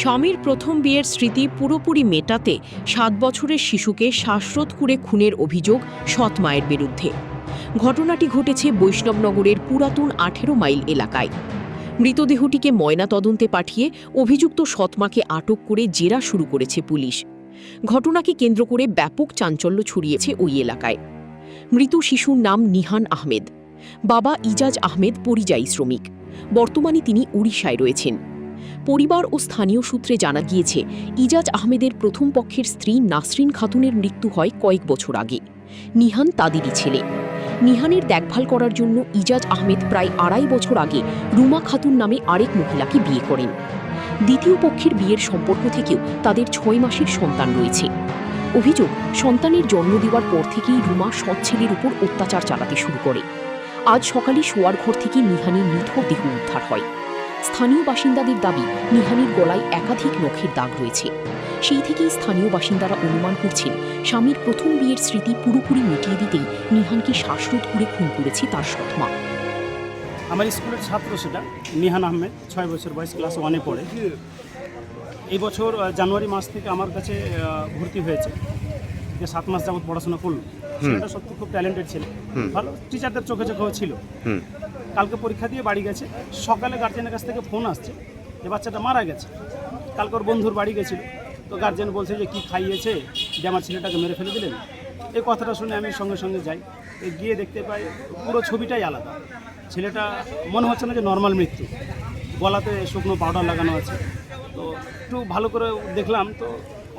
স্বামীর প্রথম বিয়ের স্মৃতি পুরোপুরি মেটাতে ৭ বছরের শিশুকে শ্বাসরোধ করে খুনের অভিযোগ সৎ মায়ের বিরুদ্ধে। ঘটনাটি ঘটেছে বৈষ্ণবনগরের পুরাতন ১৮ মাইল এলাকায়। মৃতদেহটিকে ময়নাতদন্তে পাঠিয়ে অভিযুক্ত সৎমাকে আটক করে জেরা শুরু করেছে পুলিশ। ঘটনাকে কেন্দ্র করে ব্যাপক চাঞ্চল্য ছড়িয়েছে ওই এলাকায়। মৃত শিশুর নাম নিহান আহমেদ। বাবা ইজাজ আহমেদ পরিযায়ী শ্রমিক। বর্তমানে তিনি উড়িষ্যায় রয়েছেন। পরিবার ও স্থানীয় সূত্রে জানা গিয়েছে, ইজাজ আহমেদের প্রথম পক্ষের স্ত্রী নাসরিন খাতুনের মৃত্যু হয় কয়েক বছর আগে। নিহান তাদেরই ছেলে। নিহানের দেখভাল করার জন্য ইজাজ আহমেদ প্রায় ২.৫ বছর আগে রুমা খাতুন নামে আরেক মহিলাকে বিয়ে করেন। দ্বিতীয় পক্ষের বিয়ের সম্পর্ক থেকেও তাদের ৬ মাসের সন্তান রয়েছে। অভিযোগ, সন্তানের জন্ম দেওয়ার পর থেকেই রুমা সৎ ছেলের উপর অত্যাচার চালাতে শুরু করে। আজ সকালে শোয়ার ঘর থেকে নিহানের নিথর দেহ উদ্ধার হয়। স্থানীয় বাসিন্দাদের দাবি, নিহানের গলায় একাধিক নখের দাগ রয়েছে। সেই থেকেই স্থানীয় বাসিন্দারা অনুমান করছেন, স্বামীর প্রথম বিয়ের স্মৃতি পুরোপুরি মিটিয়ে দিতেই নিহানকে শ্বাসরোধ করে খুন করেছে তার সৎমা। আমার স্কুলের ছাত্র সেটা নিহান আহমেদ, ৬ বছর বয়স, ক্লাস 1-এ পড়ে। এই বছর জানুয়ারি মাস থেকে আমার কাছে ভর্তি হয়েছে। যে 7 মাস যাবত পড়াশোনা করলো, সেটা সত্যি খুব ট্যালেন্টেড ছেলে, ভালো টিচারদের চোখে চোখেও ছিল। কালকে পরীক্ষা দিয়ে বাড়ি গেছে। সকালে গার্জেনের কাছ থেকে ফোন আসছে যে বাচ্চাটা মারা গেছে। কালকে ওর বন্ধুর বাড়ি গেছিল, তো গার্জেন বলছে যে কি খাইয়েছে যে আমার ছেলেটাকে মেরে ফেলে দিলেন। এই কথাটা শুনে আমি সঙ্গে সঙ্গে যাই, গিয়ে দেখতে পাই পুরো ছবিটাই আলাদা। ছেলেটা মনে হচ্ছে না যে নর্মাল মৃত্যু, গলাতে শুকনো পাউডার লাগানো আছে। তো একটু ভালো করে দেখলাম, তো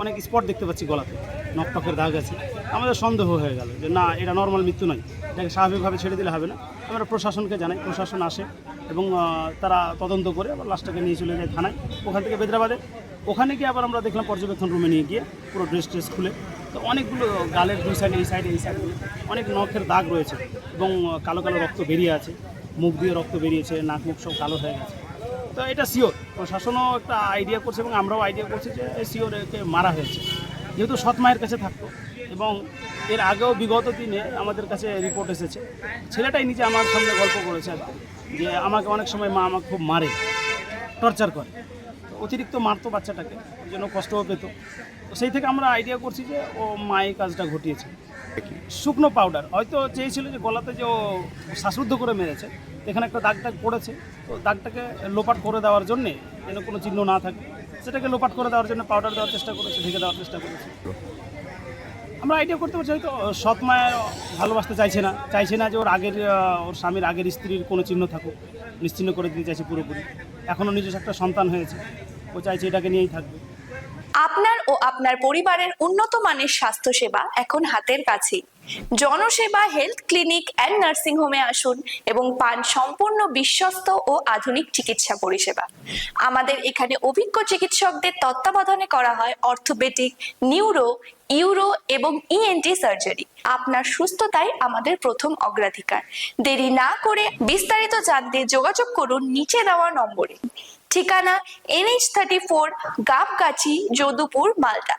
অনেক স্পট দেখতে পাচ্ছি গলাতে, নখটকের দাগ আছে। আমাদের সন্দেহ হয়ে গেল যে না, এটা নর্মাল মৃত্যু নয়, এটাকে স্বাভাবিকভাবে ছেড়ে দিলে হবে না। আমরা প্রশাসনকে জানাই, প্রশাসন আসে এবং তারা তদন্ত করে আবার লাশটাকে নিয়ে চলে যায় থানায়। ওখান থেকে বেদরাবাদে, ওখানে গিয়ে আবার আমরা দেখলাম পর্যবেক্ষণ রুমে নিয়ে গিয়ে পুরো ড্রেস খুলে, তো অনেকগুলো গালের দুই সাইডে, এই সাইডে অনেক নখের দাগ রয়েছে এবং কালো কালো রক্ত বেরিয়ে আছে, মুখ দিয়ে রক্ত বেরিয়েছে, নাক মুখ সব কালো হয়ে গেছে। তো এটা শিওর প্রশাসনও একটা আইডিয়া করছে এবং আমরাও আইডিয়া করছি যে শিওর একে মারা হয়েছে, যেহেতু সৎ মায়ের কাছে থাকতো। এবং এর আগেও বিগত দিনে আমাদের কাছে রিপোর্ট এসেছে, ছেলেটাই নিজে আমার সামনে গল্প করেছে আর যে আমাকে অনেক সময় মা আমাকে খুব মারে, টর্চার করে, অতিরিক্ত মারতো বাচ্চাটাকে, এই জন্য কষ্টও পেত। তো সেই থেকে আমরা আইডিয়া করছি যে ও মা এই কাজটা ঘটিয়েছে। শুকনো পাউডার হয়তো চেয়েছিল যে গলাতে যে ও শ্বাসরুদ্ধ করে মেরেছে, এখানে একটা দাগ টাগ পড়েছে, তো দাগটাকে লোপাট করে দেওয়ার জন্যে, যেন কোনো চিহ্ন না থাকে, সেটাকে লোপাট করে দেওয়ার জন্য পাউডার দেওয়ার চেষ্টা করেছে, ঢেকে দেওয়ার চেষ্টা করেছে। আমরা আইডিয়া করতে পারছি হয়তো সৎ মায়ের ভালোবাসতে চাইছে না যে ওর স্বামীর আগের স্ত্রীর কোনো চিহ্ন থাকুক, নিশ্চিহ্ন করে দিতে চাইছে পুরোপুরি। এখনও নিজস্ব একটা সন্তান হয়েছে, ও চাইছে এটাকে নিয়েই থাকবে। আপনার ও আপনার পরিবারের উন্নত মানের স্বাস্থ্যসেবা এখন হাতের কাছেই। জনসেবা হেলথ ক্লিনিক অ্যান্ড নার্সিং হোমে আসুন এবং পান সম্পূর্ণ বিশ্বস্ত ও আধুনিক চিকিৎসা পরিষেবা। আমাদের এখানে অভিজ্ঞ চিকিৎসকদের তত্ত্বাবধানে করা হয় অর্থোপেডিক, নিউরো, ইউরো এবং ইএনটি সার্জারি। আপনার সুস্থতাই আমাদের প্রথম অগ্রাধিকার। দেরি না করে বিস্তারিত জানতে যোগাযোগ করুন নিচে দেওয়া নম্বরে। ঠিকানা NH34, গাবগাছি, যদুপুর, মালদা।